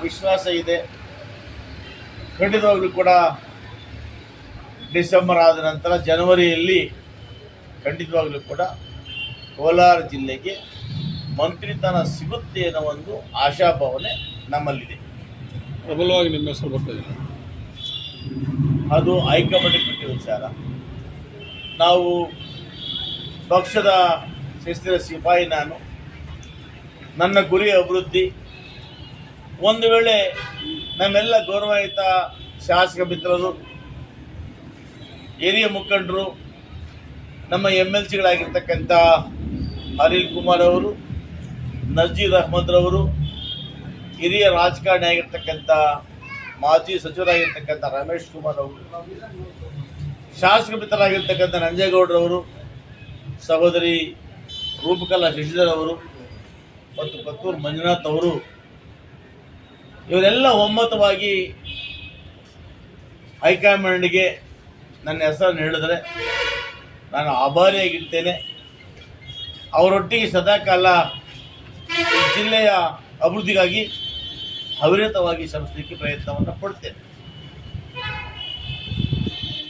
ವಿಶ್ವಾಸ ಇದೆ. ಖಂಡಿತವಾಗ್ಲೂ ಕೂಡ ಡಿಸೆಂಬರ್ ಆದ ನಂತರ ಜನವರಿಯಲ್ಲಿ ಖಂಡಿತವಾಗ್ಲೂ ಕೂಡ ಕೋಲಾರ ಜಿಲ್ಲೆಗೆ ಮಂತ್ರಿತನ ಸಿಗುತ್ತೆ ಅನ್ನೋ ಒಂದು ಆಶಾಭಾವನೆ ನಮ್ಮಲ್ಲಿದೆ. ಪ್ರಬಲವಾಗಿ ನಿಮ್ಮ ಹೆಸರು ಬರ್ತಾಯಿದೆ. ಅದು ಹೈಕಮಾಂಡ್ ಬಿಟ್ಟ ವಿಚಾರ. ನಾವು ಪಕ್ಷದ ಶಿಸ್ತಿನ ಸಿಪಾಯಿ. ನನ್ನ ಗುರಿ ಅಭಿವೃದ್ಧಿ. ಒಂದು ವೇಳೆ ನಮ್ಮೆಲ್ಲ ಗೌರವಾನ್ವಿತ ಶಾಸಕ ಮಿತ್ರರು, ಹಿರಿಯ ಮುಖಂಡರು, ನಮ್ಮ MLCಗಳಾಗಿರ್ತಕ್ಕಂಥ ಅನಿಲ್ ಕುಮಾರ್ ಅವರು, ನಜೀರ್ ಅಹಮದ್ ರವರು, ಹಿರಿಯ ರಾಜಕಾರಣಿ ಆಗಿರ್ತಕ್ಕಂಥ ಮಾಜಿ ಸಚಿವರಾಗಿರ್ತಕ್ಕಂಥ ರಮೇಶ್ ಕುಮಾರ್ ಅವರು, ಶಾಸಕ ಮಿತ್ರರಾಗಿರ್ತಕ್ಕಂಥ ನಂಜೇಗೌಡರವರು, ಸಹೋದರಿ ರೂಪಕಲಾ ಶಶಿಧರ್ ಅವರು ಮತ್ತು ಪತ್ತೂರು ಮಂಜುನಾಥ್ ಅವರು, ಇವರೆಲ್ಲ ಒಮ್ಮತವಾಗಿ ಹೈಕಮಾಂಡ್ಗೆ ನನ್ನ ಹೆಸರನ್ನು ಹೇಳಿದರೆ ನಾನು ಆಭಾರಿಯಾಗಿರ್ತೇನೆ. ಅವರೊಟ್ಟಿಗೆ ಸದಾಕಾಲ ಈ ಜಿಲ್ಲೆಯ ಅಭಿವೃದ್ಧಿಗಾಗಿ ಅವಿರತವಾಗಿ ಶ್ರಮಿಸಲಿಕ್ಕೆ ಪ್ರಯತ್ನವನ್ನು ಪಡ್ತೇನೆ.